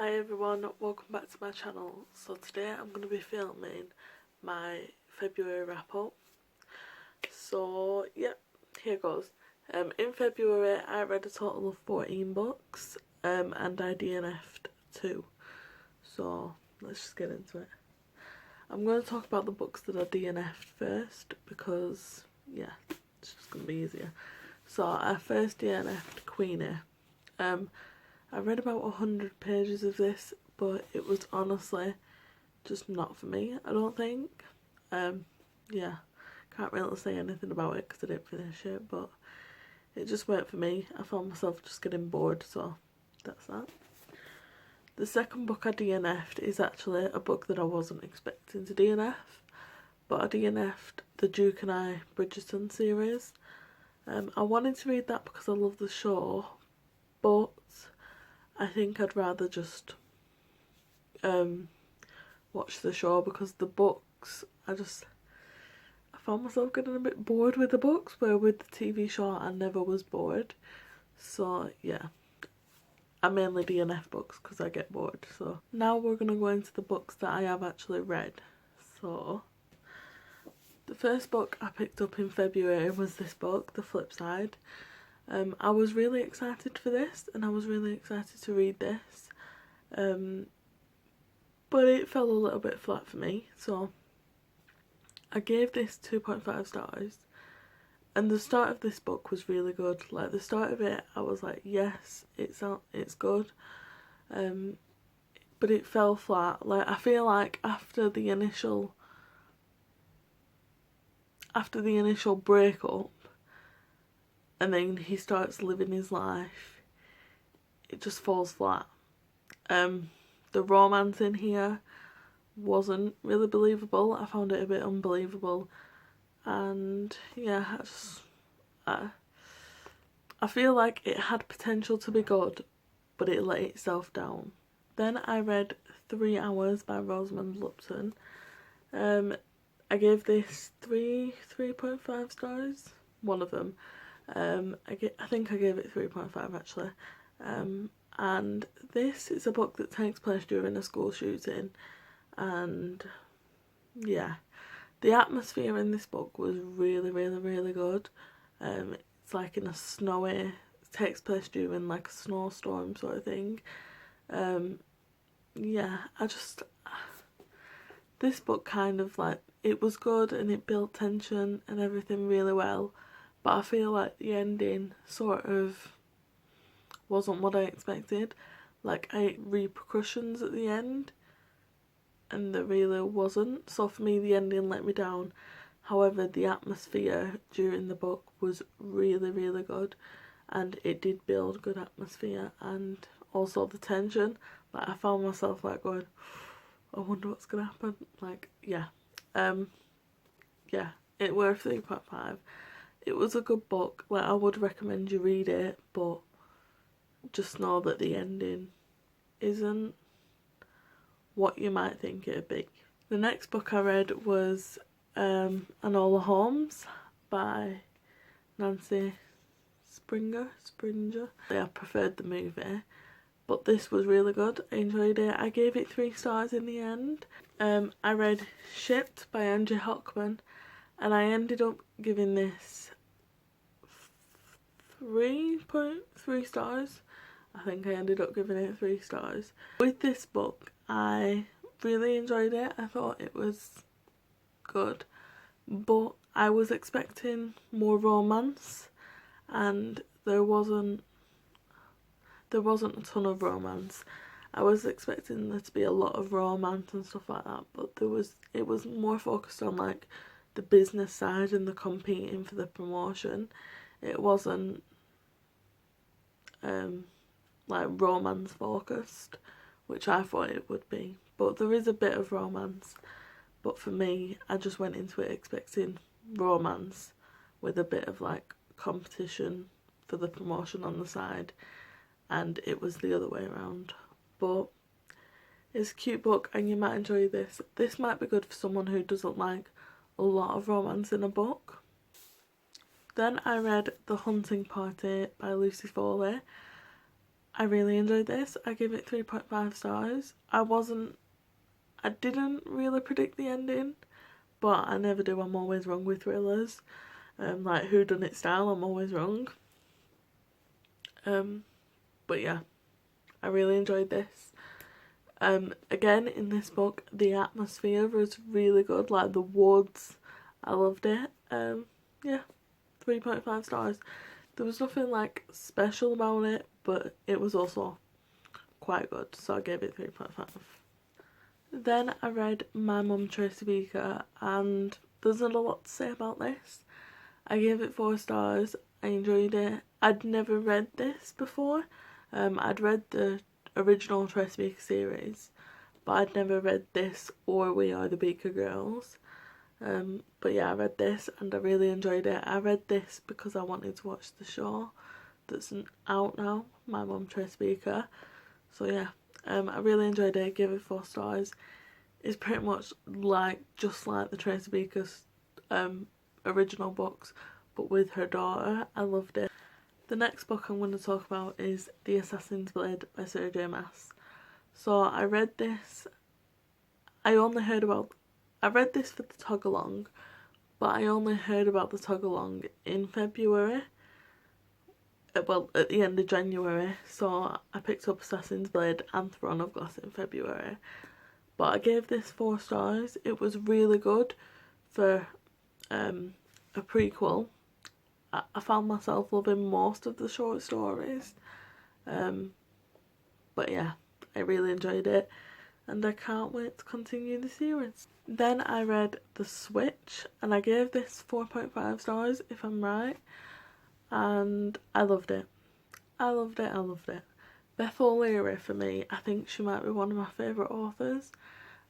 Hi everyone, welcome back to my channel. So today I'm going to be filming my February wrap up. So yeah, here goes. In February I read a total of 14 books and I DNF'd 2. So let's just get into it. I'm going to talk about the books that I DNF'd first because yeah, it's just going to be easier. So I first DNF'd Queenie. I read about 100 pages of this, but it was honestly just not for me, I don't think. Yeah, can't really say anything about it because I didn't finish it, but it just weren't for me. I found myself just getting bored, so that's that. The second book I DNF'd is actually a book that I wasn't expecting to DNF, but I DNF'd the Duke and I Bridgerton series. I wanted to read that because I love the show, but I think I'd rather just watch the show because the books, I found myself getting a bit bored with the books, where with the TV show I never was bored. So yeah, I mainly DNF books because I get bored. So now we're going to go into the books that I have actually read. So the first book I picked up in February was this book, The Flipside. I was really excited for this and I was really excited to read this, but it fell a little bit flat for me, so I gave this 2.5 stars. And the start of this book was really good. Like the start of it, I was like, yes, it's good, but it fell flat. Like I feel like after the initial breakup, and then he starts living his life, it just falls flat. The romance in here wasn't really believable. I found it a bit unbelievable, and yeah, I feel like it had potential to be good, but it let itself down. Then I read 3 Hours by Rosamund Lupton. I gave this 3.5 stars, one of them. I think I gave it 3.5 actually. And this is a book that takes place during a school shooting, and yeah, the atmosphere in this book was really good. It's like in a snowy, it takes place during like a snowstorm sort of thing. Yeah, this book kind of like, it was good and it built tension and everything really well, but I feel like the ending sort of wasn't what I expected. Like I had repercussions at the end and there really wasn't, so for me the ending let me down. However, the atmosphere during the book was really good, and it did build good atmosphere, and also the tension. Like I found myself like going, I wonder what's gonna happen. Like yeah, yeah, it were 3.5. It was a good book. Like I would recommend you read it, but just know that the ending isn't what you might think it'd be. The next book I read was an Ola Holmes by Nancy Springer. I preferred the movie, but this was really good. I enjoyed it. I gave it 3 stars in the end. I read Shipped by Angie Hockman, and I ended up giving this 3.3 stars. I think I ended up giving it 3 stars. With this book, I really enjoyed it. I thought it was good, but I was expecting more romance, and there wasn't a ton of romance. I was expecting there to be a lot of romance and stuff like that, but it was more focused on like the business side and the competing for the promotion. It wasn't like romance focused, which I thought it would be, but there is a bit of romance. But for me, I just went into it expecting romance with a bit of like competition for the promotion on the side, and it was the other way around. But it's a cute book and you might enjoy this. This might be good for someone who doesn't like a lot of romance in a book. Then I read The Hunting Party by Lucy Foley. I really enjoyed this. I gave it 3.5 stars. I didn't really predict the ending, but I never do. I'm always wrong with thrillers. Like whodunit style, I'm always wrong. But yeah, I really enjoyed this. Again, in this book, the atmosphere was really good. Like the woods, I loved it. Yeah, 3.5 stars. There was nothing like special about it, but it was also quite good, so I gave it 3.5. Then I read My Mom Tracy Weekend, and there's not a lot to say about this. I gave it 4 stars. I enjoyed it. I'd never read this before. I'd read the original Tracy Beaker series, but I'd never read this or We Are the Beaker Girls. But yeah, I read this and I really enjoyed it. I read this because I wanted to watch the show that's out now, My Mom Tracy Weekend. So yeah, I really enjoyed it. I gave it 4 stars. It's pretty much just like the Tracy Beaker's original books, but with her daughter. I loved it. The next book I'm going to talk about is The Assassin's Blade by Sarah J Maas. So I read this. I read this for the tug along, but I only heard about the tug along in February. Well, at the end of January. So I picked up Assassin's Blade and Thrawn of Glass in February. But I gave this 4 stars. It was really good for a prequel. I found myself loving most of the short stories. But yeah, I really enjoyed it. And I can't wait to continue the series. Then I read The Switch, and I gave this 4.5 stars, if I'm right. And I loved it. I loved it. Beth O'Leary, for me, I think she might be one of my favourite authors.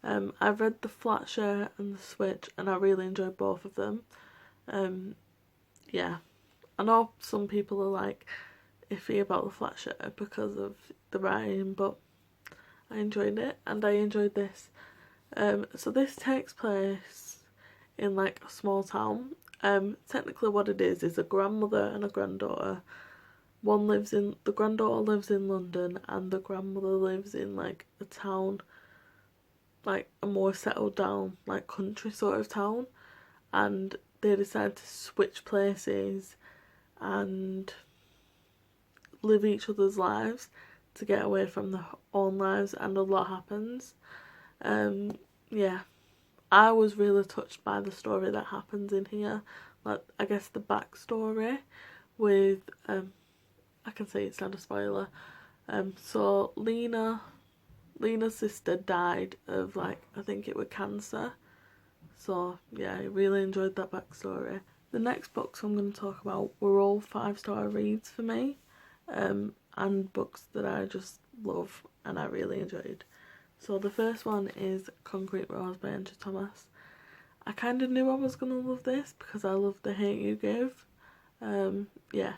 I've read The Flatshare and The Switch, and I really enjoyed both of them. Yeah, I know some people are like iffy about The Flatshare because of the writing, but I enjoyed it, and I enjoyed this. So this takes place in like a small town. Technically what it is a grandmother and a granddaughter. The granddaughter lives in London, and the grandmother lives in like a town, like a more settled down, like country sort of town, and they decide to switch places and live each other's lives to get away from their own lives, and a lot happens. Yeah, I was really touched by the story that happens in here, like I guess the backstory with I can say it's not a spoiler. So Lena's sister died of like, I think it was cancer. So yeah, I really enjoyed that backstory. The next books I'm going to talk about were all 5-star reads for me, and books that I just love and I really enjoyed. So the first one is Concrete Rose by Andrew Thomas. I kind of knew I was going to love this because I love The Hate You Give. Yeah.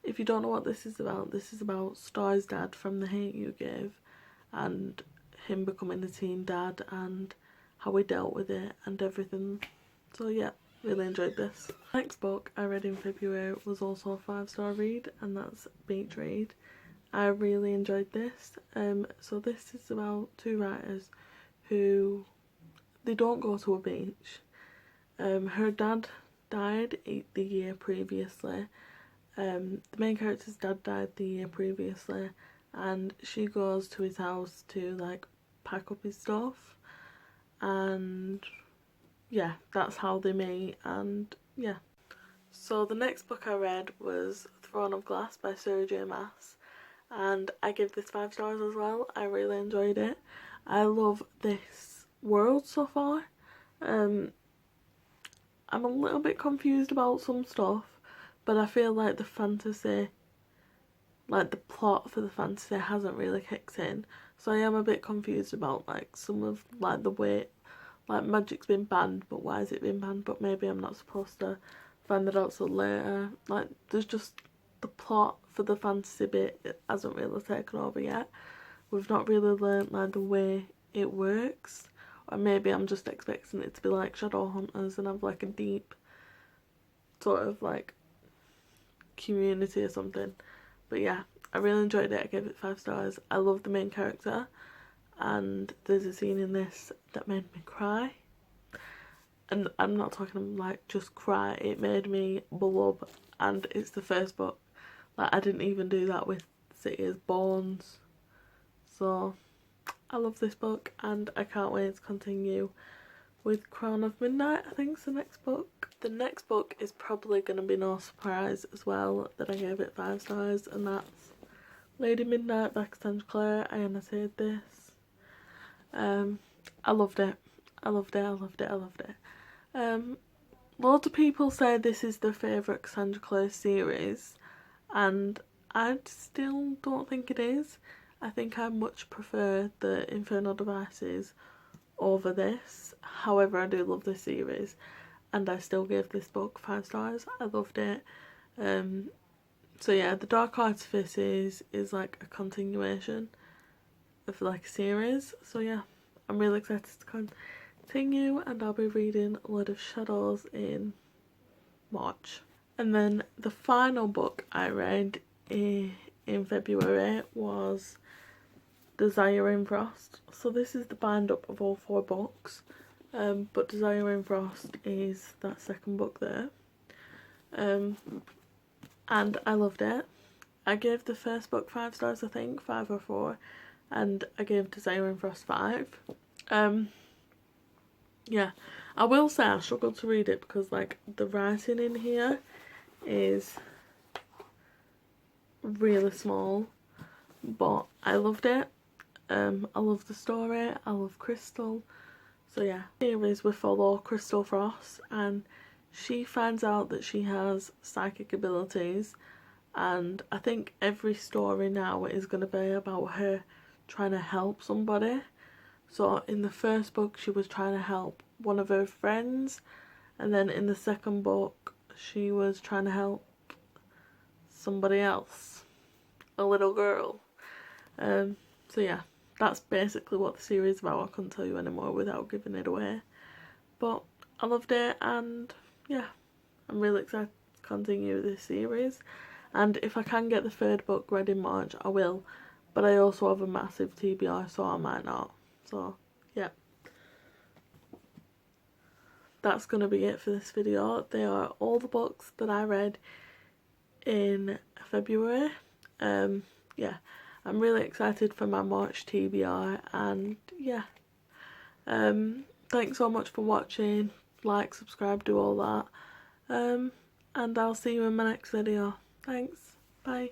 If you don't know what this is about Star's dad from The Hate You Give, and him becoming a teen dad and how he dealt with it and everything. So yeah, really enjoyed this. Next book I read in February was also a 5-star read, and that's Beetraid. I really enjoyed this. So this is about 2 writers who, they don't go to a beach. Her dad died the year previously. The main character's dad died the year previously, and she goes to his house to like pack up his stuff, and yeah, that's how they meet. And yeah, so the next book I read was Thrawn of Glass by Sarah J Maas, and I give this 5 stars as well. I really enjoyed it. I love this world so far. I'm a little bit confused about some stuff, but I feel like the fantasy, like the plot for the fantasy hasn't really kicked in. So I am a bit confused about like some of like the way, like magic's been banned, but why has it been banned? But maybe I'm not supposed to find that out till later. Like there's just the plot for the fantasy bit, it hasn't really taken over yet. We've not really learnt like the way it works. Or maybe I'm just expecting it to be like Shadowhunters and have like a deep sort of like community or something. But yeah, I really enjoyed it. I gave it 5 stars. I love the main character, and there's a scene in this that made me cry. And I'm not talking like just cry, it made me blub, and it's the first book. Like, I didn't even do that with City as Bones. So I love this book, and I can't wait to continue with Crown of Midnight. I think it's the next book. The next book is probably going to be no surprise as well that I gave it 5 stars, and that's Lady Midnight by Cassandra Clare. I annotated this. I loved it. I loved it. I loved it. I loved it. Loads of people say this is their favourite Cassandra Clare series, and I still don't think it is. I think I much prefer the Infernal Devices over this. However, I do love this series, and I still gave this book 5 stars. I loved it. So yeah, The Dark Artifices is like a continuation of like a series. So yeah, I'm really excited to continue, and I'll be reading a lot of Shadows in March. And then the final book I read in February was Desire in Frost. So this is the bind up of all 4 books, but Desire in Frost is that second book there. And I loved it. I gave the first book 5 stars, I think, 5 or 4, and I gave Desire in Frost 5. Yeah, I will say I struggled to read it because like the writing in here is really small, but I loved it. I love the story, I love Crystal. So yeah, series we follow Crystal Frost, and she finds out that she has psychic abilities, and I think every story now is going to be about her trying to help somebody. So in the first book she was trying to help one of her friends, and then in the second book she was trying to help somebody else, a little girl. So yeah, that's basically what the series is about. I couldn't tell you anymore without giving it away, but I loved it, and yeah, I'm really excited to continue this series, and if I can get the 3rd book read in March I will, but I also have a massive TBR, so I might not. So yeah, that's going to be it for this video. They are all the books that I read in February. Yeah, I'm really excited for my March TBR, and yeah, thanks so much for watching. Like, subscribe, do all that, and I'll see you in my next video. Thanks, bye.